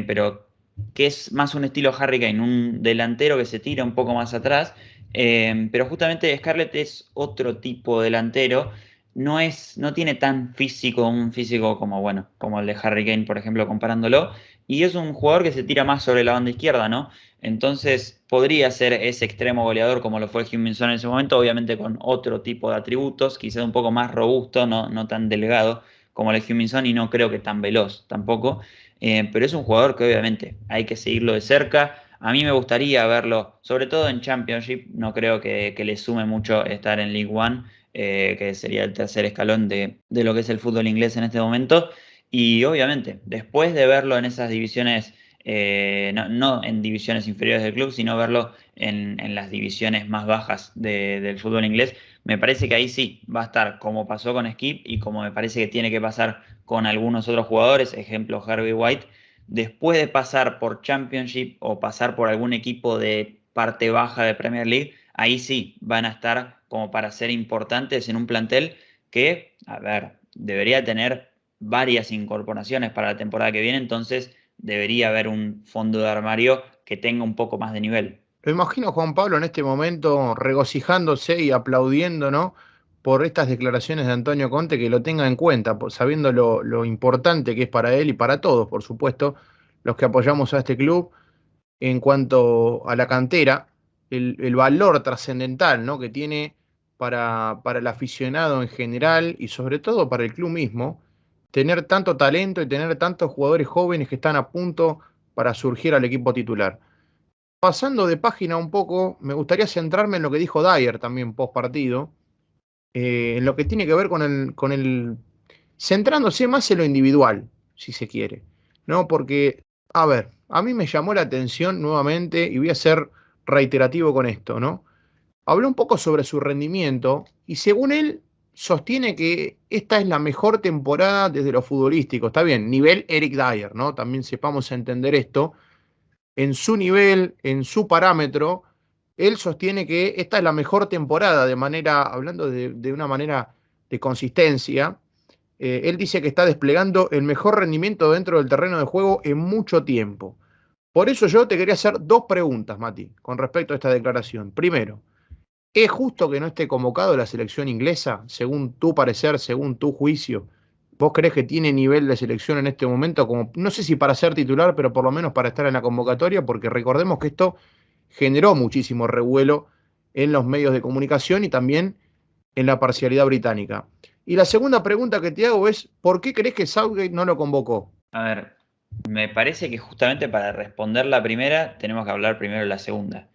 pero que es más un estilo Harry Kane, un delantero que se tira un poco más atrás, pero justamente Scarlett es otro tipo de delantero, no tiene tan físico, un físico como, bueno, como el de Harry Kane, por ejemplo, comparándolo, y es un jugador que se tira más sobre la banda izquierda, ¿no? Entonces podría ser ese extremo goleador como lo fue Heung-min Son en ese momento, obviamente con otro tipo de atributos, quizás un poco más robusto, no tan delgado como el Heung-min Son y no creo que tan veloz tampoco. Pero es un jugador que obviamente hay que seguirlo de cerca. A mí me gustaría verlo, sobre todo en Championship, no creo que le sume mucho estar en League One, que sería el tercer escalón de lo que es el fútbol inglés en este momento. Y obviamente, después de verlo en esas divisiones, no en divisiones inferiores del club, sino verlo en las divisiones más bajas del fútbol inglés, me parece que ahí sí va a estar como pasó con Skip y como me parece que tiene que pasar con algunos otros jugadores, ejemplo Harvey White, después de pasar por Championship o pasar por algún equipo de parte baja de Premier League, ahí sí van a estar como para ser importantes en un plantel que, a ver, debería tener varias incorporaciones para la temporada que viene, entonces debería haber un fondo de armario que tenga un poco más de nivel. Lo imagino a Juan Pablo en este momento regocijándose y aplaudiendo, ¿no? Por estas declaraciones de Antonio Conte, que lo tenga en cuenta, sabiendo lo importante que es para él y para todos, por supuesto, los que apoyamos a este club en cuanto a la cantera, el valor trascendental, ¿no? Que tiene para el aficionado en general y sobre todo para el club mismo, tener tanto talento y tener tantos jugadores jóvenes que están a punto para surgir al equipo titular. Pasando de página un poco, me gustaría centrarme en lo que dijo Dyer también post partido, en lo que tiene que ver centrándose más en lo individual, si se quiere, ¿no? Porque, a ver, a mí me llamó la atención nuevamente, y voy a ser reiterativo con esto, ¿no? Habló un poco sobre su rendimiento, y según él, sostiene que esta es la mejor temporada desde lo futbolístico. Está bien, nivel Eric Dyer, ¿no? También sepamos entender esto en su nivel, en su parámetro, él sostiene que esta es la mejor temporada de manera, hablando de una manera de consistencia, él dice que está desplegando el mejor rendimiento dentro del terreno de juego en mucho tiempo. Por eso yo te quería hacer dos preguntas, Mati, con respecto a esta declaración. Primero, ¿es justo que no esté convocado a la selección inglesa, según tu parecer, según tu juicio? ¿Vos creés que tiene nivel de selección en este momento como, no sé si para ser titular, pero por lo menos para estar en la convocatoria? Porque recordemos que esto generó muchísimo revuelo en los medios de comunicación y también en la parcialidad británica. Y la segunda pregunta que te hago es, ¿por qué crees que Southgate no lo convocó? A ver, me parece que justamente para responder la primera tenemos que hablar primero de la segunda.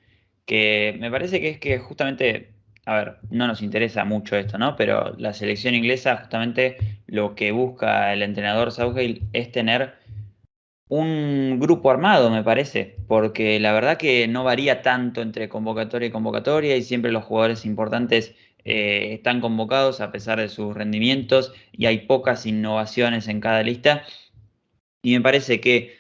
Que me parece que es que justamente, a ver, no nos interesa mucho esto, ¿no? Pero la selección inglesa, justamente lo que busca el entrenador Southgate es tener un grupo armado, me parece, porque la verdad que no varía tanto entre convocatoria y convocatoria y siempre los jugadores importantes están convocados a pesar de sus rendimientos y hay pocas innovaciones en cada lista. Y me parece que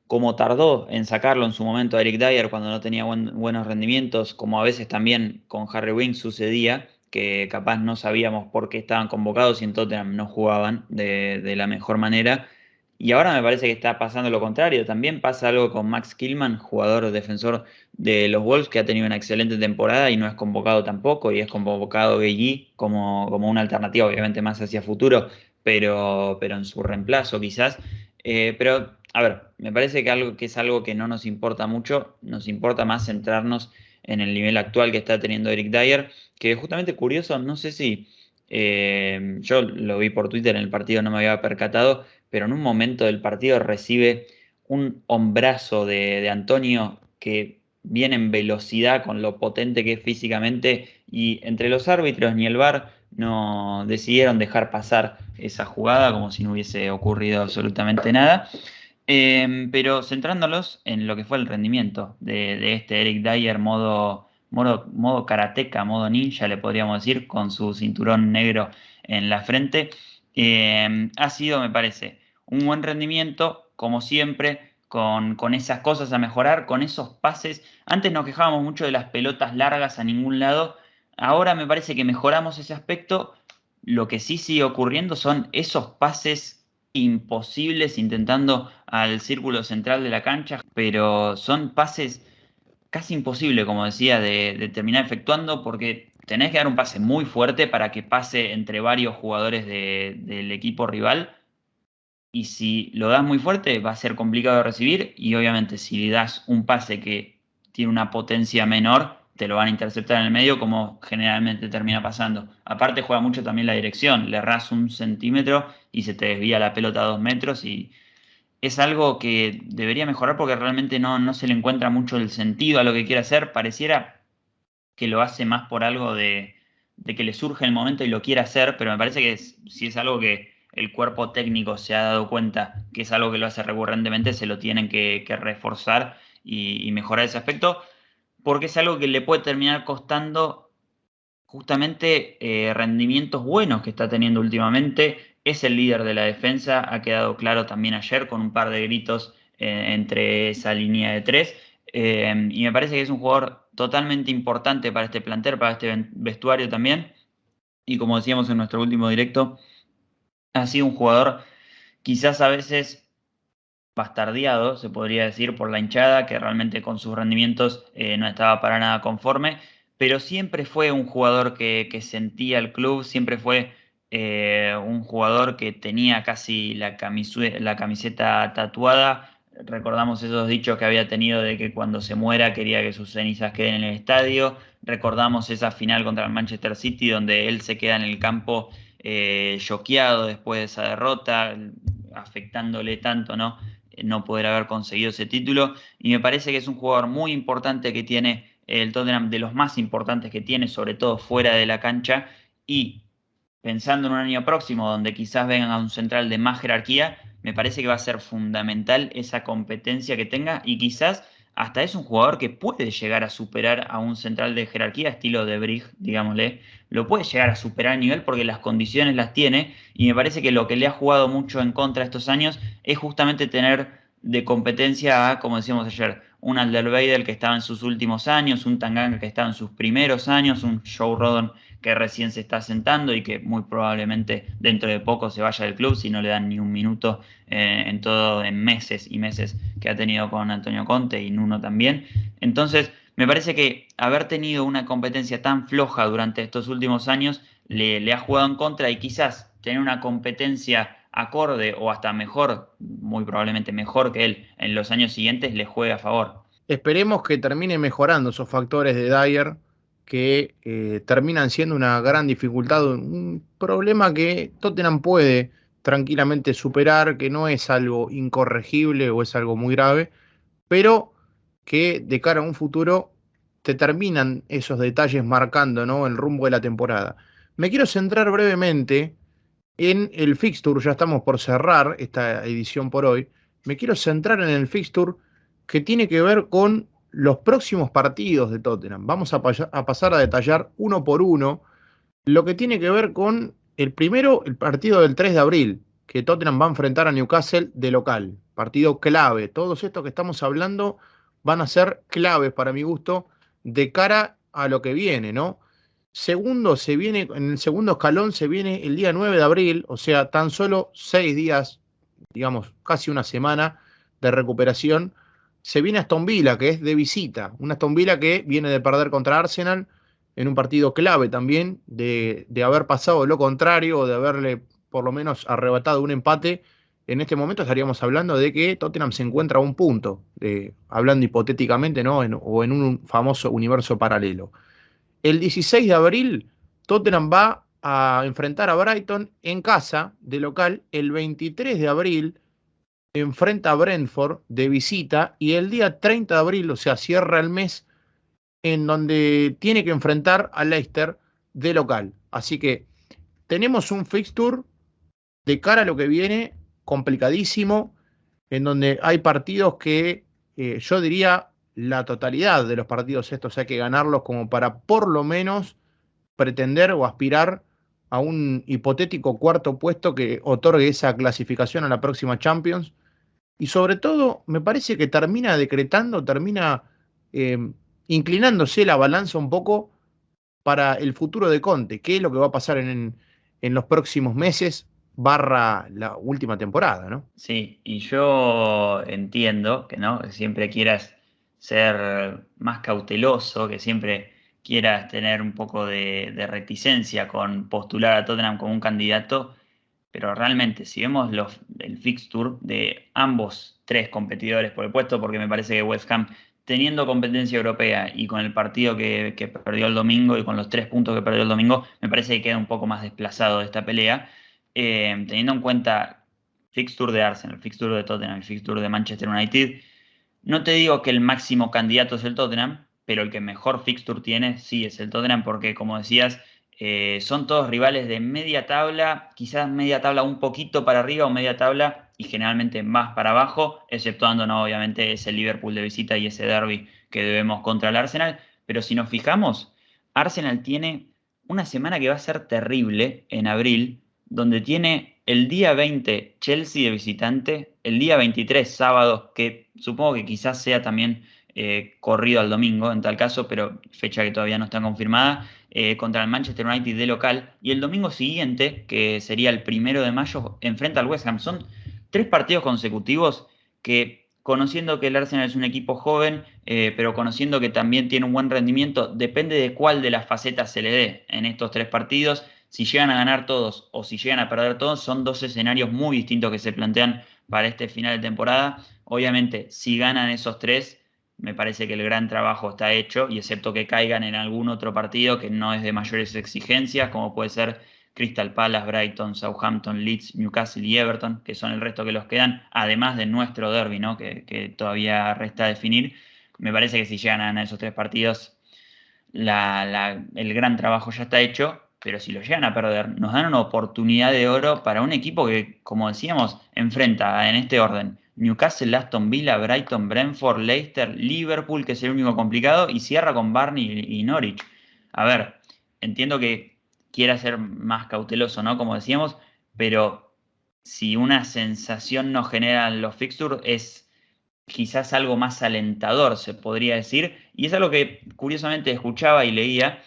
como tardó en sacarlo en su momento a Eric Dyer cuando no tenía buenos rendimientos, como a veces también con Harry Winks sucedía, que capaz no sabíamos por qué estaban convocados y en Tottenham no jugaban de la mejor manera. Y ahora me parece que está pasando lo contrario. También pasa algo con Max Killman, jugador defensor de los Wolves, que ha tenido una excelente temporada y no es convocado tampoco, y es convocado Guehi como una alternativa, obviamente más hacia futuro, pero en su reemplazo quizás. Pero, a ver, me parece que algo que es algo que no nos importa mucho, nos importa más centrarnos en el nivel actual que está teniendo Eric Dyer, que justamente curioso, no sé si yo lo vi por Twitter en el partido, no me había percatado, pero en un momento del partido recibe un hombrazo de Antonio que viene en velocidad con lo potente que es físicamente y entre los árbitros ni el VAR no decidieron dejar pasar esa jugada como si no hubiese ocurrido absolutamente nada. Pero centrándolos en lo que fue el rendimiento de este Eric Dyer modo karateca, modo ninja, le podríamos decir, con su cinturón negro en la frente, ha sido, me parece, un buen rendimiento, como siempre, con esas cosas a mejorar, con esos pases. Antes nos quejábamos mucho de las pelotas largas a ningún lado. Ahora me parece que mejoramos ese aspecto. Lo que sí sigue ocurriendo son esos pases imposibles intentando al círculo central de la cancha, pero son pases casi imposibles, como decía, de terminar efectuando porque tenés que dar un pase muy fuerte para que pase entre varios jugadores del equipo rival y si lo das muy fuerte va a ser complicado de recibir y obviamente si le das un pase que tiene una potencia menor, te lo van a interceptar en el medio como generalmente termina pasando. Aparte juega mucho también la dirección, le erras 1 centímetro y se te desvía la pelota a 2 metros y es algo que debería mejorar porque realmente no se le encuentra mucho el sentido a lo que quiere hacer. Pareciera que lo hace más por algo de que le surge el momento y lo quiere hacer, pero me parece que si es algo que el cuerpo técnico se ha dado cuenta que es algo que lo hace recurrentemente, se lo tienen que reforzar y mejorar ese aspecto, porque es algo que le puede terminar costando justamente rendimientos buenos que está teniendo últimamente. Es el líder de la defensa, ha quedado claro también ayer con un par de gritos entre esa línea de tres. Y me parece que es un jugador totalmente importante para este plantel, para este vestuario también. Y como decíamos en nuestro último directo, ha sido un jugador quizás a veces bastardeado, se podría decir, por la hinchada, que realmente con sus rendimientos no estaba para nada conforme, pero siempre fue un jugador que sentía el club, siempre fue un jugador que tenía casi la camiseta tatuada. Recordamos esos dichos que había tenido de que cuando se muera quería que sus cenizas queden en el estadio. Recordamos esa final contra el Manchester City donde él se queda en el campo choqueado después de esa derrota, afectándole tanto, ¿no? No poder haber conseguido ese título. Y me parece que es un jugador muy importante que tiene el Tottenham, de los más importantes que tiene, sobre todo fuera de la cancha. Y pensando en un año próximo, donde quizás vengan a un central de más jerarquía, me parece que va a ser fundamental esa competencia que tenga y quizás hasta es un jugador que puede llegar a superar a un central de jerarquía, estilo de Brig, digámosle, lo puede llegar a superar a nivel porque las condiciones las tiene y me parece que lo que le ha jugado mucho en contra estos años es justamente tener de competencia a, como decíamos ayer, un Alderweireld que estaba en sus últimos años, un Tanganga que estaba en sus primeros años, un Joe Rodon que recién se está sentando y que muy probablemente dentro de poco se vaya del club si no le dan ni un minuto en meses y meses que ha tenido con Antonio Conte y Nuno también. Entonces, me parece que haber tenido una competencia tan floja durante estos últimos años le ha jugado en contra y quizás tener una competencia acorde o hasta mejor, muy probablemente mejor que él en los años siguientes, le juegue a favor. Esperemos que termine mejorando esos factores de Dyer que terminan siendo una gran dificultad, un problema que Tottenham puede tranquilamente superar, que no es algo incorregible o es algo muy grave, pero que de cara a un futuro te terminan esos detalles marcando, ¿no?, el rumbo de la temporada. Me quiero centrar brevemente en el fixture, ya estamos por cerrar esta edición por hoy. Me quiero centrar en el fixture que tiene que ver con los próximos partidos de Tottenham. Vamos a pasar a detallar uno por uno lo que tiene que ver con el primero, el partido del 3 de abril, que Tottenham va a enfrentar a Newcastle de local. Partido clave. Todos estos que estamos hablando van a ser claves para mi gusto de cara a lo que viene, ¿no? Segundo, se viene, en el segundo escalón se viene el día 9 de abril, o sea, tan solo 6 días, digamos, casi una semana de recuperación. Se viene Aston Villa, que es de visita. Un Aston Villa que viene de perder contra Arsenal en un partido clave también, de haber pasado lo contrario o de haberle por lo menos arrebatado un empate. En este momento estaríamos hablando de que Tottenham se encuentra a un punto, hablando hipotéticamente, ¿no? O en un famoso universo paralelo. El 16 de abril, Tottenham va a enfrentar a Brighton en casa, de local. El 23 de abril enfrenta a Brentford de visita. Y el día 30 de abril, o sea, cierra el mes, en donde tiene que enfrentar a Leicester de local. Así que tenemos un fixture de cara a lo que viene complicadísimo, en donde hay partidos que yo diría la totalidad de los partidos estos hay que ganarlos como para por lo menos pretender o aspirar a un hipotético cuarto puesto que otorgue esa clasificación a la próxima Champions. Y sobre todo, me parece que termina decretando, termina eh, inclinándose la balanza un poco para el futuro de Conte, qué es lo que va a pasar en los próximos meses, barra la última temporada, ¿no? Sí, y yo entiendo que no, que siempre quieras ser más cauteloso, que siempre quieras tener un poco de reticencia con postular a Tottenham como un candidato, pero realmente si vemos el fixture de ambos tres competidores por el puesto, porque me parece que West Ham, teniendo competencia europea y con el partido que perdió el domingo y con los 3 puntos que perdió el domingo, me parece que queda un poco más desplazado de esta pelea, teniendo en cuenta fixture de Arsenal, fixture de Tottenham, fixture de Manchester United. No te digo que el máximo candidato es el Tottenham, pero el que mejor fixture tiene sí es el Tottenham, porque como decías, son todos rivales de media tabla, quizás media tabla un poquito para arriba o media tabla y generalmente más para abajo, exceptuando, ¿no? Obviamente ese Liverpool de visita y ese derby que debemos contra el Arsenal. Pero si nos fijamos, Arsenal tiene una semana que va a ser terrible en abril, donde tiene el día 20 Chelsea de visitante, el día 23 sábado, que supongo que quizás sea también corrido al domingo en tal caso, pero fecha que todavía no está confirmada, contra el Manchester United de local, y el domingo siguiente, que sería el 1 de mayo, enfrenta al West Ham. Son 3 partidos consecutivos que, conociendo que el Arsenal es un equipo joven, pero conociendo que también tiene un buen rendimiento, depende de cuál de las facetas se le dé en estos 3 partidos. Si llegan a ganar todos o si llegan a perder todos, son 2 escenarios muy distintos que se plantean para este final de temporada. Obviamente, si ganan esos 3, me parece que el gran trabajo está hecho, y excepto que caigan en algún otro partido que no es de mayores exigencias, como puede ser Crystal Palace, Brighton, Southampton, Leeds, Newcastle y Everton, que son el resto que los quedan, además de nuestro derby, ¿no? que todavía resta definir. Me parece que si llegan a ganar esos 3 partidos, el gran trabajo ya está hecho, pero si lo llegan a perder, nos dan una oportunidad de oro para un equipo que, como decíamos, enfrenta en este orden: Newcastle, Aston Villa, Brighton, Brentford, Leicester, Liverpool, que es el único complicado, y cierra con Burnley y Norwich. A ver, entiendo que quiera ser más cauteloso, ¿no? Como decíamos, pero si una sensación nos generan los fixtures, es quizás algo más alentador, se podría decir, y es algo que curiosamente escuchaba y leía,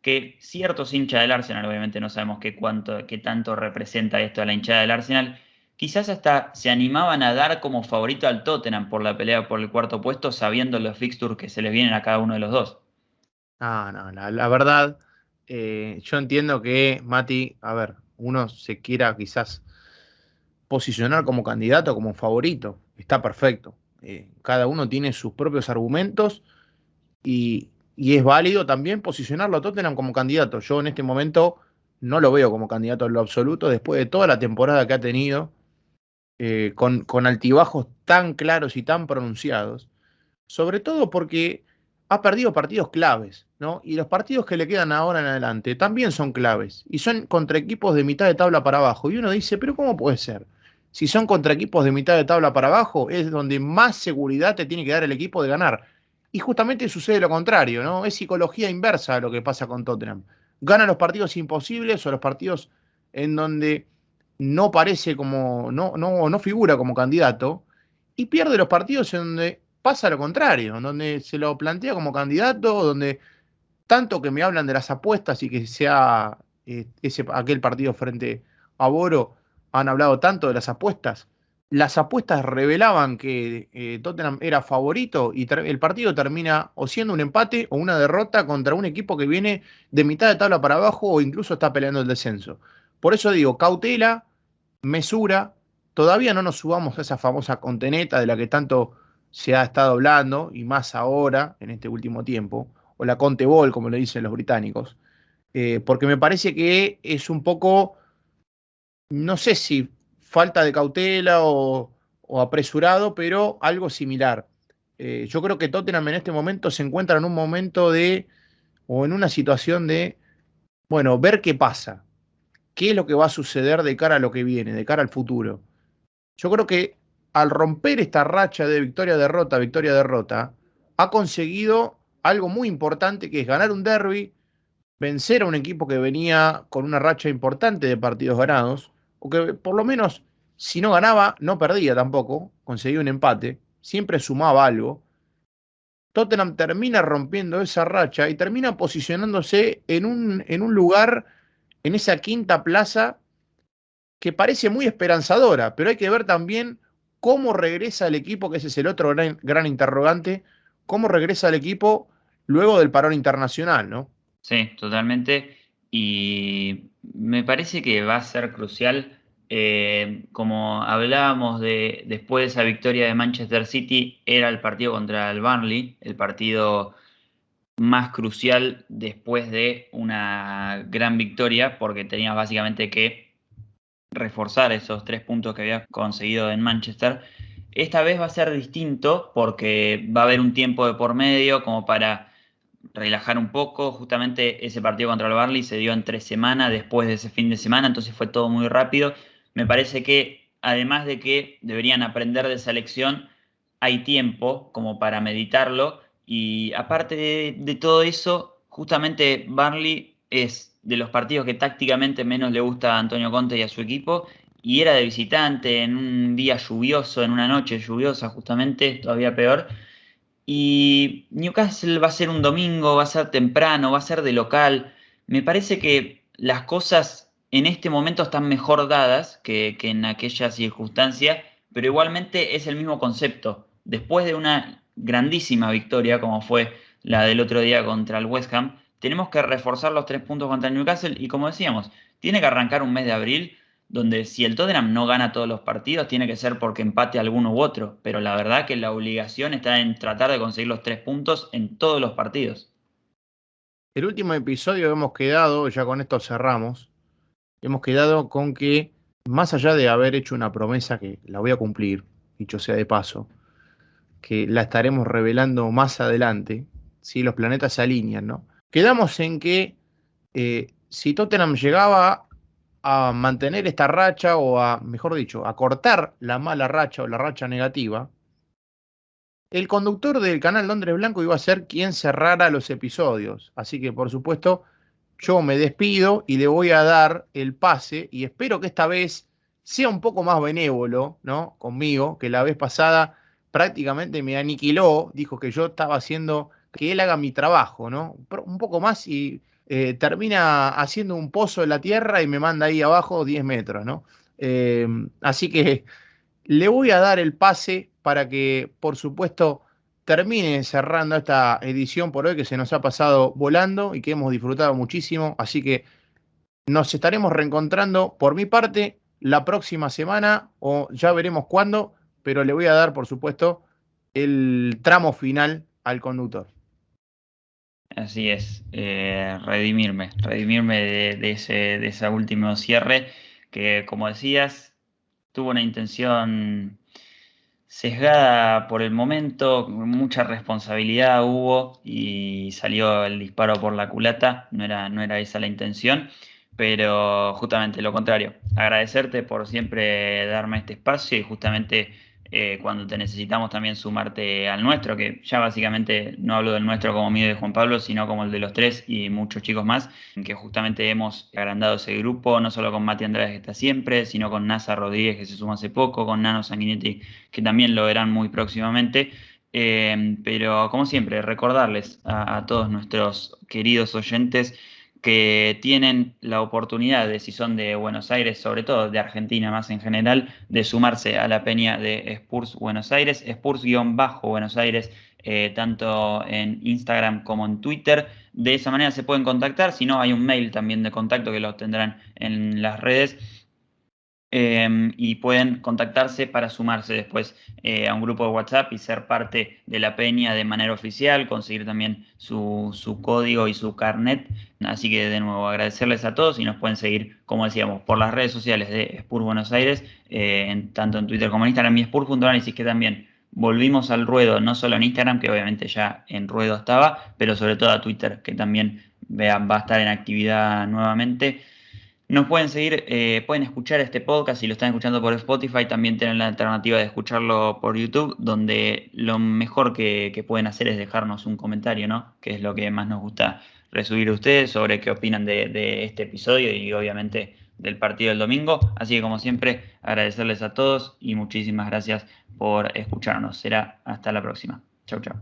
que ciertos hinchas del Arsenal, obviamente no sabemos qué tanto representa esto a la hinchada del Arsenal, quizás hasta se animaban a dar como favorito al Tottenham por la pelea por el cuarto puesto, sabiendo los fixtures que se les vienen a cada uno de los dos. Ah, no, la verdad, yo entiendo que, Mati, a ver, uno se quiera quizás posicionar como candidato, como favorito, está perfecto. Cada uno tiene sus propios argumentos y es válido también posicionarlo a Tottenham como candidato. Yo en este momento no lo veo como candidato en lo absoluto, después de toda la temporada que ha tenido, con altibajos tan claros y tan pronunciados, sobre todo porque ha perdido partidos claves, ¿no? Y los partidos que le quedan ahora en adelante también son claves y son contra equipos de mitad de tabla para abajo. Y uno dice, pero ¿cómo puede ser? Si son contra equipos de mitad de tabla para abajo, es donde más seguridad te tiene que dar el equipo de ganar. Y justamente sucede lo contrario, ¿no? Es psicología inversa a lo que pasa con Tottenham. Gana los partidos imposibles o los partidos en donde no parece como, no figura como candidato, y pierde los partidos en donde pasa lo contrario, en donde se lo plantea como candidato, donde tanto que me hablan de las apuestas y que sea aquel partido frente a Boro, han hablado tanto de las apuestas. Las apuestas revelaban que Tottenham era favorito y el partido termina o siendo un empate o una derrota contra un equipo que viene de mitad de tabla para abajo o incluso está peleando el descenso. Por eso digo, cautela, mesura, todavía no nos subamos a esa famosa conteneta de la que tanto se ha estado hablando, y más ahora, en este último tiempo, o la Conte Ball, como le dicen los británicos, porque me parece que es un poco, no sé si falta de cautela o apresurado, pero algo similar. Yo creo que Tottenham en este momento se encuentra en un momento de, o en una situación de, bueno, ver qué pasa, qué es lo que va a suceder de cara a lo que viene, de cara al futuro. Yo creo que al romper esta racha de victoria, derrota, ha conseguido algo muy importante, que es ganar un derby, vencer a un equipo que venía con una racha importante de partidos ganados, o que por lo menos, si no ganaba, no perdía tampoco, conseguía un empate, siempre sumaba algo. Tottenham termina rompiendo esa racha y termina posicionándose en un lugar, en esa quinta plaza, que parece muy esperanzadora, pero hay que ver también cómo regresa el equipo, que ese es el otro gran interrogante, cómo regresa el equipo luego del parón internacional, ¿no? Sí, totalmente. Y me parece que va a ser crucial Como hablábamos después de esa victoria de Manchester City, era el partido contra el Burnley, el partido más crucial después de una gran victoria, porque tenías básicamente que reforzar esos 3 puntos que había conseguido en Manchester. Esta vez va a ser distinto porque va a haber un tiempo de por medio como para relajar un poco. Justamente ese partido contra el Burnley se dio entre semana, después de ese fin de semana, entonces fue todo muy rápido. Me parece que además de que deberían aprender de esa lección, hay tiempo como para meditarlo. Y aparte de todo eso, justamente Burnley es de los partidos que tácticamente menos le gusta a Antonio Conte y a su equipo. Y era de visitante en un día lluvioso, en una noche lluviosa justamente, todavía peor. Y Newcastle va a ser un domingo, va a ser temprano, va a ser de local. Me parece que las cosas en este momento están mejor dadas que en aquella circunstancia, pero igualmente es el mismo concepto. Después de una grandísima victoria, como fue la del otro día contra el West Ham, tenemos que reforzar los 3 puntos contra el Newcastle y como decíamos, tiene que arrancar un mes de abril donde si el Tottenham no gana todos los partidos, tiene que ser porque empate alguno u otro. Pero la verdad que la obligación está en tratar de conseguir los 3 puntos en todos los partidos. El último episodio hemos quedado, ya con esto cerramos, hemos quedado con que, más allá de haber hecho una promesa que la voy a cumplir, dicho sea de paso, que la estaremos revelando más adelante, si los planetas se alinean, ¿no? Quedamos en que si Tottenham llegaba a mantener esta racha o a, mejor dicho, a cortar la mala racha o la racha negativa, el conductor del canal Londres Blanco iba a ser quien cerrara los episodios. Así que, por supuesto, yo me despido y le voy a dar el pase y espero que esta vez sea un poco más benévolo, ¿no? Conmigo, que la vez pasada prácticamente me aniquiló, dijo que yo estaba haciendo que él haga mi trabajo, ¿no? Un poco más y termina haciendo un pozo en la tierra y me manda ahí abajo 10 metros, ¿no? Así que le voy a dar el pase para que, por supuesto, termine cerrando esta edición por hoy que se nos ha pasado volando y que hemos disfrutado muchísimo. Así que nos estaremos reencontrando por mi parte la próxima semana o ya veremos cuándo, pero le voy a dar, por supuesto, el tramo final al conductor. Así es, redimirme de ese último cierre que, como decías, tuvo una intención sesgada por el momento, mucha responsabilidad hubo y salió el disparo por la culata, no era esa la intención, pero justamente lo contrario, agradecerte por siempre darme este espacio y justamente cuando te necesitamos también sumarte al nuestro, que ya básicamente no hablo del nuestro como mío y de Juan Pablo, sino como el de los tres y muchos chicos más, que justamente hemos agrandado ese grupo, no solo con Mati Andrade que está siempre, sino con Nasa Rodríguez que se sumó hace poco, con Nano Sanguinetti que también lo verán muy próximamente. Pero como siempre, recordarles a todos nuestros queridos oyentes que tienen la oportunidad de, si son de Buenos Aires, sobre todo de Argentina más en general, de sumarse a la peña de Spurs Buenos Aires, Spurs-Buenos Aires, tanto en Instagram como en Twitter. De esa manera se pueden contactar, si no hay un mail también de contacto que lo tendrán en las redes. Y pueden contactarse para sumarse después a un grupo de WhatsApp y ser parte de la peña de manera oficial, conseguir también su código y su carnet. Así que de nuevo agradecerles a todos y nos pueden seguir, como decíamos, por las redes sociales de Spurs Buenos Aires, tanto en Twitter como en Instagram y Spurs.análisis, que también volvimos al ruedo, no solo en Instagram, que obviamente ya en ruedo estaba, pero sobre todo a Twitter, que también va a estar en actividad nuevamente. Nos pueden seguir, pueden escuchar este podcast si lo están escuchando por Spotify, también tienen la alternativa de escucharlo por YouTube, donde lo mejor que pueden hacer es dejarnos un comentario, ¿no? Que es lo que más nos gusta recibir a ustedes sobre qué opinan de este episodio y obviamente del partido del domingo. Así que como siempre, agradecerles a todos y muchísimas gracias por escucharnos. Será hasta la próxima. Chau, chau.